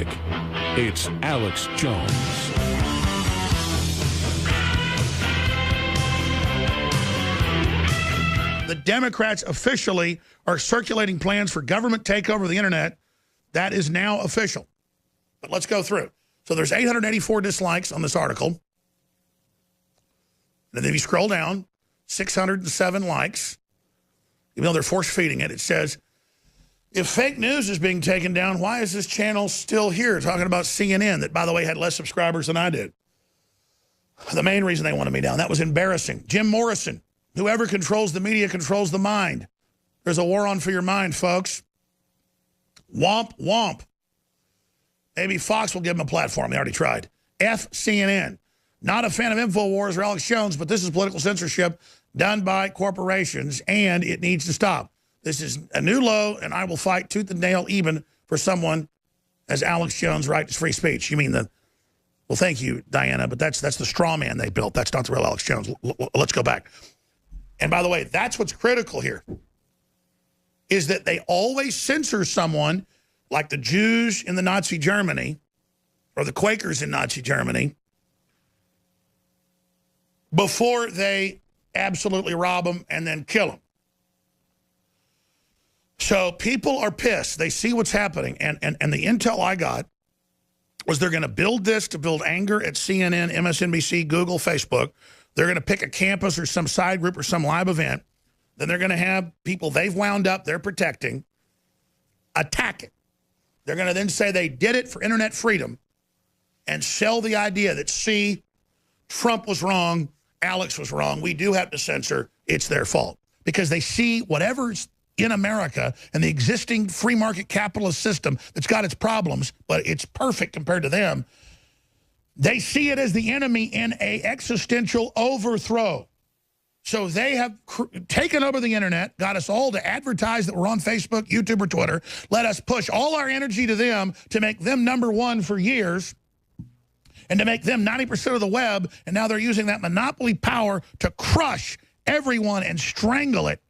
authentic. It's Alex Jones. The Democrats officially are circulating plans for government takeover of the internet. That is now official. But let's go through. So there's 884 dislikes on this article. And then if you scroll down, 607 likes. Even though they're force-feeding it, it says, if fake news is being taken down, why is this channel still here? Talking about CNN, that, by the way, had less subscribers than I did. The main reason they wanted me down. That was embarrassing. Jim Morrison, whoever controls the media controls the mind. There's a war on for your mind, folks. Womp, womp. Maybe Fox will give them a platform. They already tried. F CNN. Not a fan of Infowars or Alex Jones, but this is political censorship done by corporations, and it needs to stop. This is a new low, and I will fight tooth and nail even for someone as Alex Jones' right to free speech. You mean the... Well, thank you, Diana, but that's the straw man they built. That's not the real Alex Jones. Let's go back. And by the way, that's what's critical here, is that they always censor someone like the Jews in the Nazi Germany or the Quakers in Nazi Germany before they absolutely rob them and then kill them. So people are pissed. They see what's happening. And the intel I got was they're going to build this to build anger at CNN, MSNBC, Google, Facebook. They're going to pick a campus or some side group or some live event. Then they're going to have people they've wound up, they're protecting, attack it. They're going to then say they did it for internet freedom and sell the idea that, see, Trump was wrong, Alex was wrong, we do have to censor, it's their fault. Because they see whatever's in America and the existing free market capitalist system that's got its problems, but it's perfect compared to them, they see it as the enemy in a existential overthrow. So they have taken over the internet, got us all to advertise that we're on Facebook, YouTube, or Twitter, let us push all our energy to them to make them #1 for years and to make them 90% of the web, and now they're using that monopoly power to crush everyone and strangle it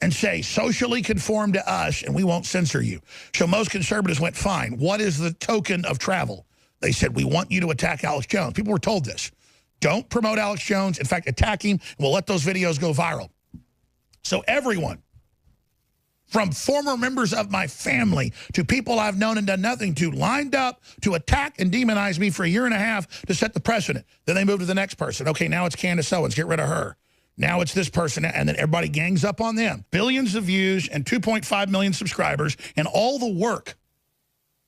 and say, socially conform to us and we won't censor you. So most conservatives went, fine, what is the token of travel? They said, we want you to attack Alex Jones. People were told this. Don't promote Alex Jones. In fact, attack him, and we'll let those videos go viral. So everyone, from former members of my family to people I've known and done nothing to, lined up to attack and demonize me for a year and a half to set the precedent. Then they move to the next person. Okay, now it's Candace Owens. Get rid of her. Now it's this person, and then everybody gangs up on them. Billions of views and 2.5 million subscribers, and all the work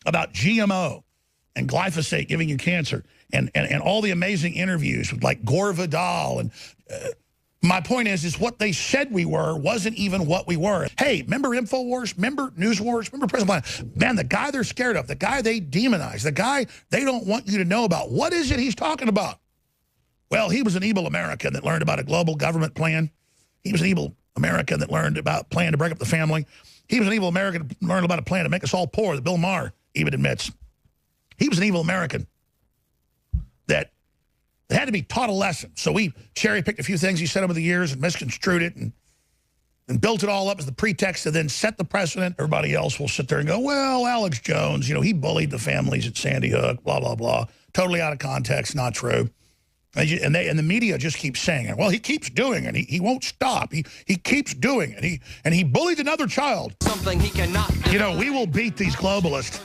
about GMO and glyphosate giving you cancer, and all the amazing interviews with like Gore Vidal. And my point is what they said we were wasn't even what we were. Hey, remember Infowars? Remember News Wars? Remember President Biden? Man, the guy they're scared of, the guy they demonize, the guy they don't want you to know about. What is it he's talking about? Well, he was an evil American that learned about a global government plan. He was an evil American that learned about a plan to break up the family. He was an evil American that learned about a plan to make us all poor that Bill Maher even admits. He was an evil American that had to be taught a lesson. So we cherry-picked a few things he said over the years and misconstrued it and built it all up as the pretext to then set the precedent. Everybody else will sit there and go, well, Alex Jones, you know, he bullied the families at Sandy Hook, blah, blah, blah. Totally out of context, not true. And the media just keeps saying it. Well, he keeps doing it. He won't stop. He keeps doing it. And he bullied another child. Something he cannot. You know, we will beat these globalists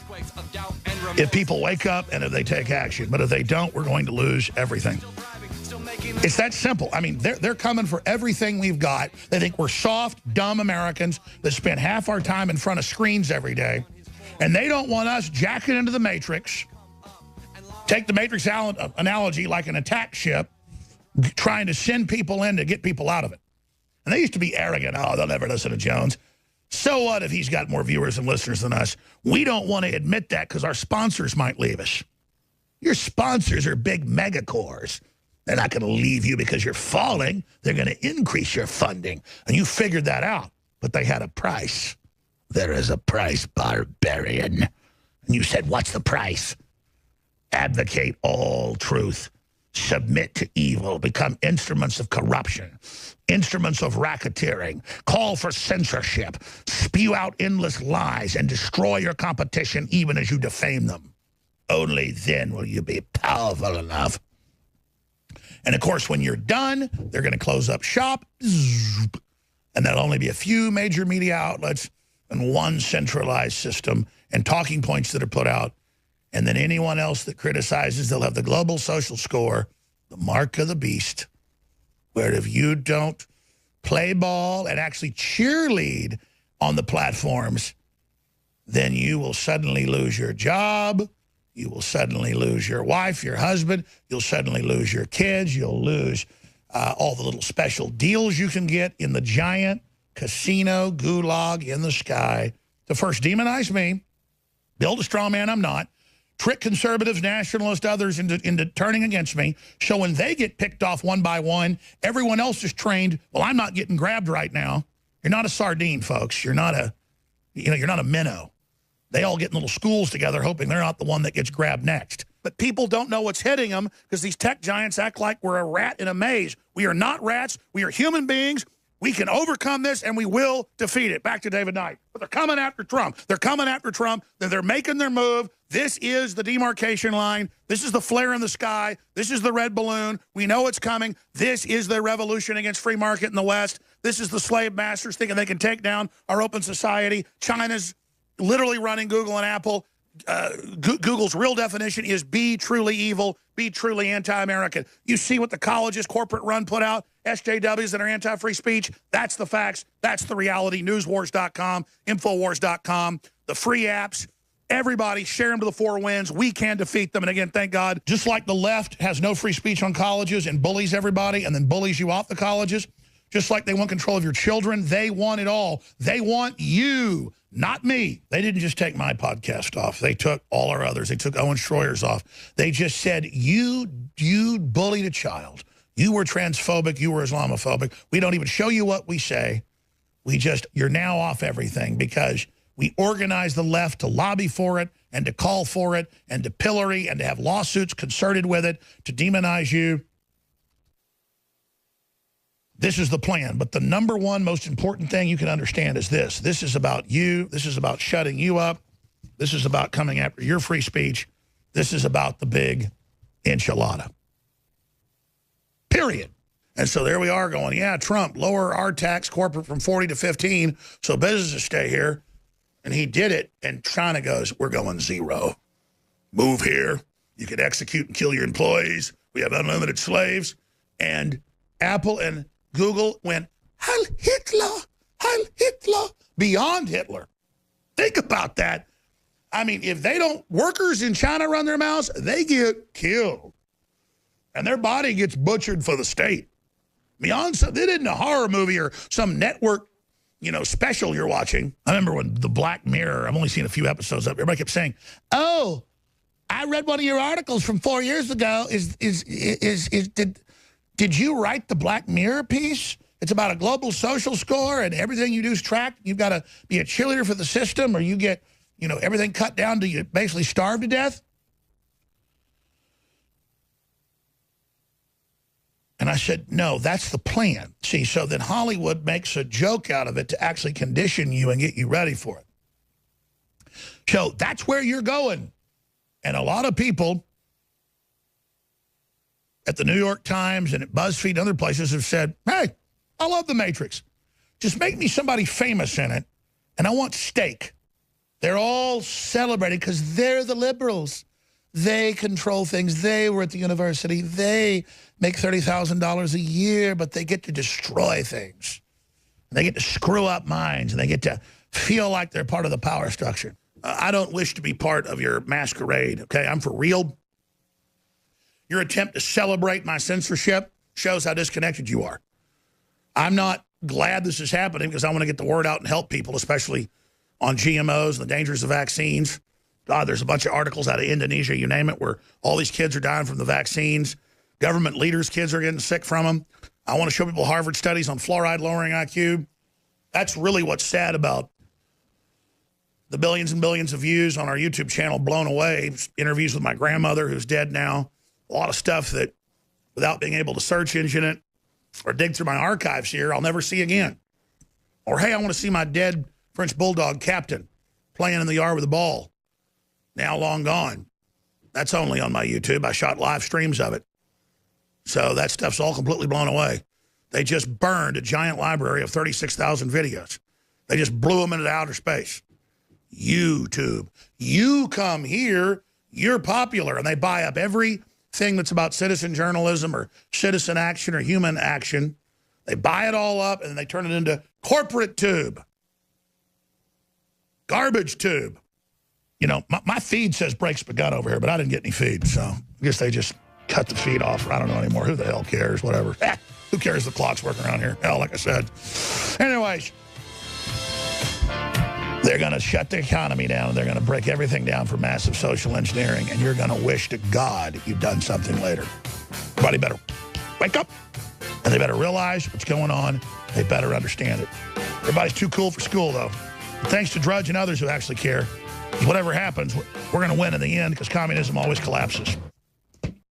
if people wake up and if they take action. But if they don't, we're going to lose everything. It's that simple. I mean, they're coming for everything we've got. They think we're soft, dumb Americans that spend half our time in front of screens every day. And they don't want us jacking into the Matrix. Take the Matrix analogy like an attack ship trying to send people in to get people out of it. And they used to be arrogant. Oh, they'll never listen to Jones. So what if he's got more viewers and listeners than us? We don't want to admit that because our sponsors might leave us. Your sponsors are big megacorps. They're not going to leave you because you're falling. They're going to increase your funding. And you figured that out. But they had a price. There is a price, barbarian. And you said, what's the price? Advocate all truth. submit to evil, become instruments of corruption, instruments of racketeering, call for censorship, spew out endless lies, and destroy your competition even as you defame them. Only then will you be powerful enough. And, of course, when you're done, they're going to close up shop, and there'll only be a few major media outlets and one centralized system and talking points that are put out. And then anyone else that criticizes, they'll have the global social score, the mark of the beast, where if you don't play ball and actually cheerlead on the platforms, then you will suddenly lose your job. You will suddenly lose your wife, your husband. You'll suddenly lose your kids. You'll lose all the little special deals you can get in the giant casino gulag in the sky to first demonize me, build a straw man I'm not, trick conservatives, nationalists, others into turning against me. So when they get picked off one by one, everyone else is trained, well, I'm not getting grabbed right now. You're not a sardine, folks. You're not a, you're not a minnow. They all get in little schools together hoping they're not the one that gets grabbed next. But people don't know what's hitting them because these tech giants act like we're a rat in a maze. We are not rats. We are human beings. We can overcome this, and we will defeat it. Back to David Knight. But they're coming after Trump. They're coming after Trump. They're making their move. This is the demarcation line. This is the flare in the sky. This is the red balloon. We know it's coming. This is the revolution against free market in the West. This is the slave masters thinking they can take down our open society. China's literally running Google and Apple. Google's real definition is be truly evil, be truly anti-American. You see what the colleges, corporate run put out, SJWs that are anti-free speech. That's the facts. That's the reality. Newswars.com, Infowars.com, the free apps. Everybody share them to the four winds. We can defeat them. And again, thank God, just like the left has no free speech on colleges and bullies everybody and then bullies you off the colleges, just like they want control of your children, they want it all. They want you, not me. They didn't just take my podcast off. They took all our others. They took Owen Schroyer's off. They just said, you bullied a child. You were transphobic. You were Islamophobic. We don't even show you what we say. You're now off everything because we organize the left to lobby for it and to call for it and to pillory and to have lawsuits concerted with it to demonize you. This is the plan. But the number one most important thing you can understand is this. This is about you. This is about shutting you up. This is about coming after your free speech. This is about the big enchilada. Period. And so there we are going, yeah, Trump, lower our tax corporate from 40 to 15 so businesses stay here. And he did it. And China goes, we're going zero. Move here. You can execute and kill your employees. We have unlimited slaves. And Apple and Google went, Heil Hitler, Heil Hitler, beyond Hitler. Think about that. I mean, if they don't, workers in China run their mouths, they get killed. And their body gets butchered for the state. Beyond, so they did in a horror movie or some network, special you're watching. I remember when the Black Mirror, I've only seen a few episodes of it, everybody kept saying, oh, I read one of your articles from 4 years ago. Did you write the Black Mirror piece? It's about a global social score and everything you do is tracked. You've got to be a cheerleader for the system or you get, everything cut down to you basically starve to death. And I said, no, that's the plan. See, so then Hollywood makes a joke out of it to actually condition you and get you ready for it. So that's where you're going. And a lot of people at the New York Times and at BuzzFeed and other places have said, hey, I love The Matrix. Just make me somebody famous in it, and I want steak. They're all celebrating because they're the liberals. They control things. They were at the university. They make $30,000 a year, but they get to destroy things. And they get to screw up minds, and they get to feel like they're part of the power structure. I don't wish to be part of your masquerade, okay? I'm for real. Your attempt to celebrate my censorship shows how disconnected you are. I'm not glad this is happening because I want to get the word out and help people, especially on GMOs and the dangers of vaccines. God, there's a bunch of articles out of Indonesia, you name it, where all these kids are dying from the vaccines. Government leaders' kids are getting sick from them. I want to show people Harvard studies on fluoride lowering IQ. That's really what's sad about the billions and billions of views on our YouTube channel, Blown Away. Interviews with my grandmother, who's dead now. A lot of stuff that without being able to search engine it or dig through my archives here, I'll never see again. Or, hey, I want to see my dead French Bulldog captain playing in the yard with a ball. Now long gone. That's only on my YouTube. I shot live streams of it. So that stuff's all completely blown away. They just burned a giant library of 36,000 videos. They just blew them into outer space. YouTube. You come here, you're popular. And they buy up everything that's about citizen journalism or citizen action or human action. They buy it all up and then they turn it into corporate tube. Garbage tube. You know, my feed says breaks begun over here, but I didn't get any feed, so I guess they just cut the feed off. I don't know anymore. Who the hell cares? Whatever. Who cares the clock's working around here? Hell, like I said. Anyways, they're going to shut the economy down. They're going to break everything down for massive social engineering, and you're going to wish to God you've done something later. Everybody better wake up, and they better realize what's going on. They better understand it. Everybody's too cool for school, though. Thanks to Drudge and others who actually care. Whatever happens, we're going to win in the end because communism always collapses.